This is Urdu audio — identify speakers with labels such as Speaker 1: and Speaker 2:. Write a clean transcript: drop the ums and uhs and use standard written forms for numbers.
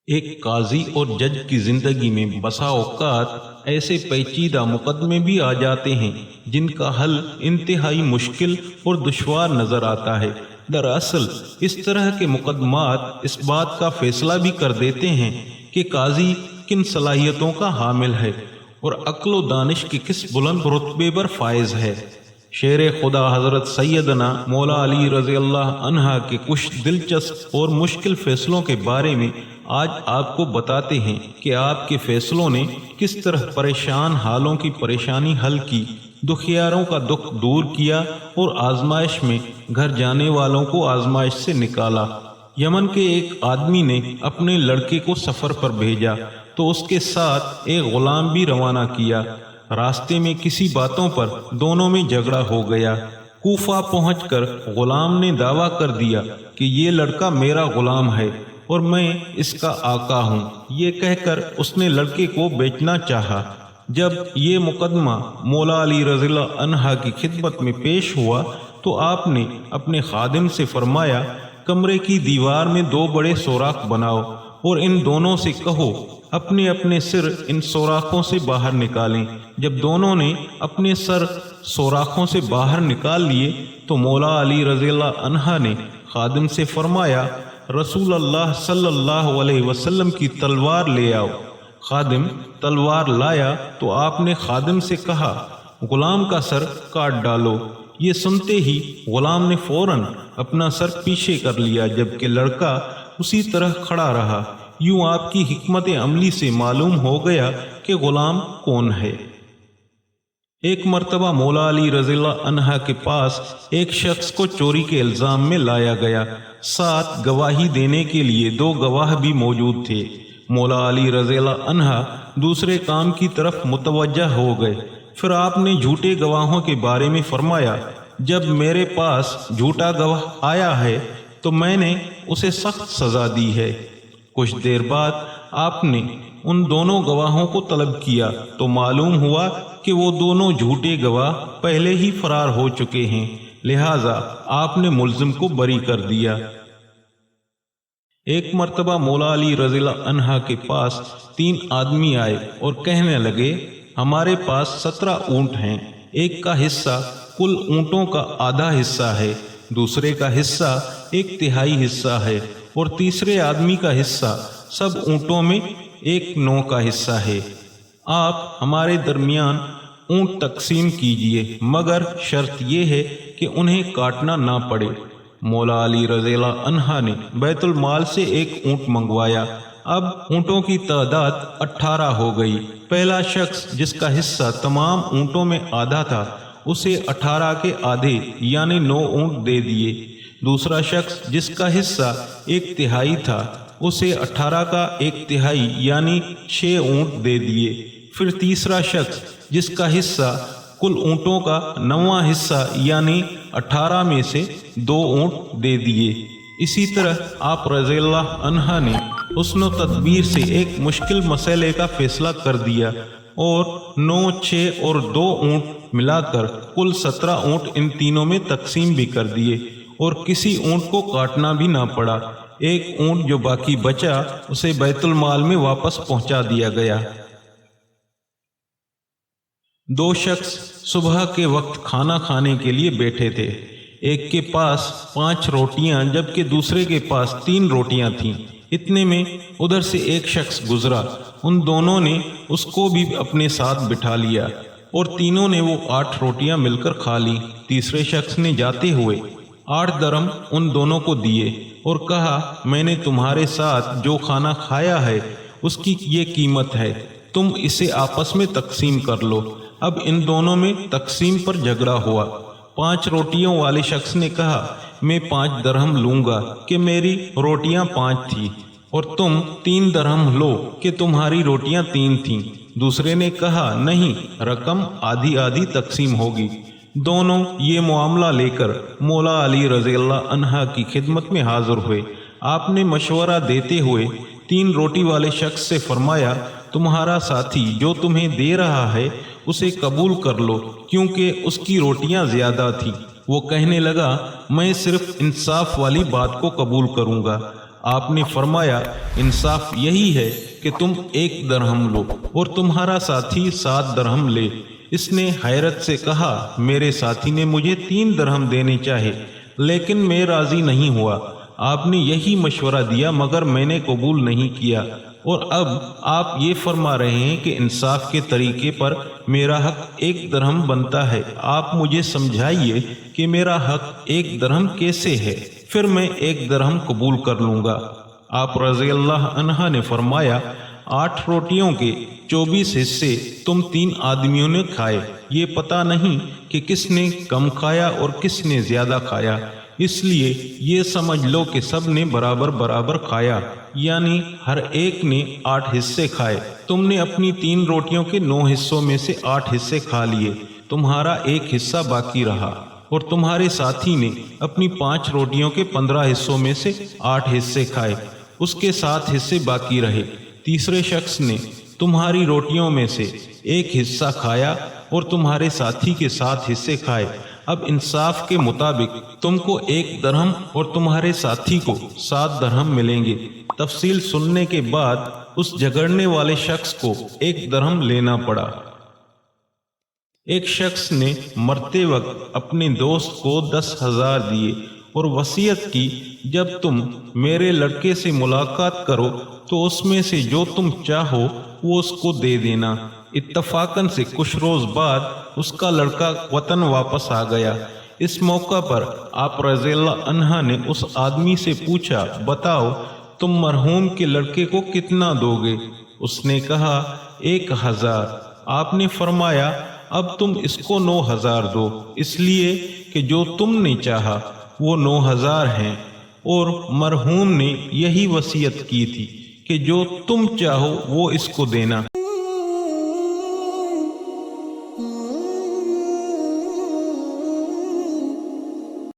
Speaker 1: ایک قاضی اور جج کی زندگی میں بسا اوقات ایسے پیچیدہ مقدمے بھی آ جاتے ہیں جن کا حل انتہائی مشکل اور دشوار نظر آتا ہے۔ دراصل اس طرح کے مقدمات اس بات کا فیصلہ بھی کر دیتے ہیں کہ قاضی کن صلاحیتوں کا حامل ہے اور عقل و دانش کے کس بلند رتبے پر فائز ہے۔ شیر خدا حضرت سیدنا مولا علی رضی اللہ عنہ کے کچھ دلچسپ اور مشکل فیصلوں کے بارے میں آج آپ کو بتاتے ہیں کہ آپ کے فیصلوں نے کس طرح پریشان حالوں کی پریشانی حل کی، دکھیاروں کا دکھ دور کیا اور آزمائش میں گھر جانے والوں کو آزمائش سے نکالا۔ یمن کے ایک آدمی نے اپنے لڑکے کو سفر پر بھیجا تو اس کے ساتھ ایک غلام بھی روانہ کیا۔ راستے میں کسی باتوں پر دونوں میں جھگڑا ہو گیا۔ کوفہ پہنچ کر غلام نے دعویٰ کر دیا کہ یہ لڑکا میرا غلام ہے اور میں اس کا آقا ہوں۔ یہ کہہ کر اس نے لڑکے کو بیچنا چاہا۔ جب یہ مقدمہ مولا علی رضی اللہ عنہ کی خدمت میں پیش ہوا تو آپ نے اپنے خادم سے فرمایا، کمرے کی دیوار میں 2 بڑے سوراخ بناؤ اور ان دونوں سے کہو اپنے اپنے سر ان سوراخوں سے باہر نکالیں۔ جب دونوں نے اپنے سر سوراخوں سے باہر نکال لیے تو مولا علی رضی اللہ عنہ نے خادم سے فرمایا، رسول اللہ صلی اللہ علیہ وسلم کی تلوار لے آؤ۔ خادم تلوار لایا تو آپ نے خادم سے کہا، غلام کا سر کاٹ ڈالو۔ یہ سنتے ہی غلام نے فوراً اپنا سر پیچھے کر لیا، جبکہ لڑکا اسی طرح کھڑا رہا۔ یوں آپ کی حکمت عملی سے معلوم ہو گیا کہ غلام کون ہے۔ ایک مرتبہ مولا علی رضی اللہ عنہ کے پاس ایک شخص کو چوری کے الزام میں لایا گیا۔ ساتھ گواہی دینے کے لیے 2 گواہ بھی موجود تھے۔ مولا علی رضی اللہ عنہ دوسرے کام کی طرف متوجہ ہو گئے۔ پھر آپ نے جھوٹے گواہوں کے بارے میں فرمایا، جب میرے پاس جھوٹا گواہ آیا ہے تو میں نے اسے سخت سزا دی ہے۔ کچھ دیر بعد آپ نے ان دونوں گواہوں کو طلب کیا تو معلوم ہوا کہ وہ دونوں جھوٹے گواہ پہلے ہی فرار ہو چکے ہیں، لہذا آپ نے ملزم کو بری کر دیا۔ ایک مرتبہ مولا علی رضی اللہ عنہ کے پاس 3 آدمی آئے اور کہنے لگے، ہمارے پاس 17 اونٹ ہیں، ایک کا حصہ کل اونٹوں کا آدھا حصہ ہے، دوسرے کا حصہ 1/3 حصہ ہے اور تیسرے آدمی کا حصہ سب اونٹوں میں 1/9 کا حصہ ہے۔ آپ ہمارے درمیان اونٹ تقسیم کیجئے، مگر شرط یہ ہے کہ انہیں کاٹنا نہ پڑے۔ مولا علی رضی اللہ عنہ نے بیت المال سے 1 اونٹ منگوایا۔ اب اونٹوں کی تعداد 18 ہو گئی۔ پہلا شخص جس کا حصہ تمام اونٹوں میں آدھا تھا اسے 18 کے آدھے یعنی 9 اونٹ دے دیے۔ دوسرا شخص جس کا حصہ 1/3 تھا اسے 18 کا 1/3 یعنی 6 اونٹ دے دیے۔ پھر تیسرا شخص جس کا حصہ کل اونٹوں کا 9واں حصہ یعنی 18 میں سے 2 اونٹ دے دیے۔ اسی طرح آپ رضی اللہ عنہ نے حسن و تدبیر سے ایک مشکل مسئلے کا فیصلہ کر دیا اور 9، 6 اور 2 اونٹ ملا کر کل 17 اونٹ ان تینوں میں تقسیم بھی کر دیے اور کسی اونٹ کو کاٹنا بھی نہ پڑا۔ ایک اونٹ جو باقی بچا اسے بیت المال میں واپس پہنچا دیا گیا۔ 2 شخص صبح کے وقت کھانا کھانے کے لیے بیٹھے تھے۔ ایک کے پاس 5 روٹیاں جبکہ دوسرے کے پاس 3 روٹیاں تھیں۔ اتنے میں ادھر سے ایک شخص گزرا، ان دونوں نے اس کو بھی اپنے ساتھ بٹھا لیا اور تینوں نے وہ 8 روٹیاں مل کر کھا لی۔ تیسرے شخص نے جاتے ہوئے 8 درہم ان دونوں کو دیے اور کہا، میں نے تمہارے ساتھ جو کھانا کھایا ہے اس کی یہ قیمت ہے، تم اسے آپس میں تقسیم کر لو۔ اب ان دونوں میں تقسیم پر جھگڑا ہوا۔ 5 روٹیوں والے شخص نے کہا، میں 5 درہم لوں گا کہ میری روٹیاں 5 تھیں، اور تم 3 درہم لو کہ تمہاری روٹیاں 3 تھیں۔ دوسرے نے کہا، نہیں، رقم آدھی آدھی تقسیم ہوگی۔ دونوں یہ معاملہ لے کر مولا علی رضی اللہ عنہ کی خدمت میں حاضر ہوئے۔ آپ نے مشورہ دیتے ہوئے 3 روٹی والے شخص سے فرمایا، تمہارا ساتھی جو تمہیں دے رہا ہے اسے قبول کر لو کیونکہ اس کی روٹیاں زیادہ تھیں۔ وہ کہنے لگا میں صرف انصاف والی بات کو قبول کروں گا۔ آپ نے فرمایا انصاف یہی ہے کہ تم 1 درہم لو اور تمہارا ساتھی 7 درہم لے۔ اس نے حیرت سے کہا میرے ساتھی نے مجھے 3 درہم دینے چاہے لیکن میں راضی نہیں ہوا۔ آپ نے یہی مشورہ دیا مگر میں نے قبول نہیں کیا، اور اب آپ یہ فرما رہے ہیں کہ انصاف کے طریقے پر میرا حق 1 درہم بنتا ہے۔ آپ مجھے سمجھائیے کہ میرا حق 1 درہم کیسے ہے، پھر میں 1 درہم قبول کر لوں گا۔ آپ رضی اللہ عنہ نے فرمایا 8 روٹیوں کے 24 حصے تم 3 آدمیوں نے کھائے، یہ پتہ نہیں کہ کس نے کم کھایا اور کس نے زیادہ کھایا، اس لیے یہ سمجھ لو کہ سب نے برابر برابر کھایا، یعنی ہر ایک نے 8 حصے کھائے۔ تم نے اپنی 3 روٹیوں کے 9 حصوں میں سے 8 حصے کھا لیے، تمہارا 1 حصہ باقی رہا، اور تمہارے ساتھی نے اپنی 5 روٹیوں کے 15 حصوں میں سے 8 حصے کھائے، اس کے 7 حصے باقی رہے۔ تیسرے شخص نے تمہاری روٹیوں میں سے 1 حصہ کھایا اور تمہارے ساتھی کے 7 حصے کھائے۔ اب انصاف کے مطابق تم کو 1 درہم اور تمہارے ساتھی کو 7 درہم ملیں گے۔ تفصیل سننے کے بعد اس جھگڑنے والے شخص کو 1 درہم لینا پڑا۔ ایک شخص نے مرتے وقت اپنے دوست کو 10,000 دیے اور وصیت کی جب تم میرے لڑکے سے ملاقات کرو تو اس میں سے جو تم چاہو وہ اس کو دے دینا۔ اتفاقاً سے کچھ روز بعد اس کا لڑکا وطن واپس آ گیا۔ اس موقع پر آپ رضی اللہ عنہ نے اس آدمی سے پوچھا بتاؤ تم مرحوم کے لڑکے کو کتنا دو گے؟ اس نے کہا 1,000۔ آپ نے فرمایا اب تم اس کو 9,000 دو، اس لیے کہ جو تم نے چاہا وہ 9,000 ہیں، اور مرحوم نے یہی وصیت کی تھی کہ جو تم چاہو وہ اس کو دینا۔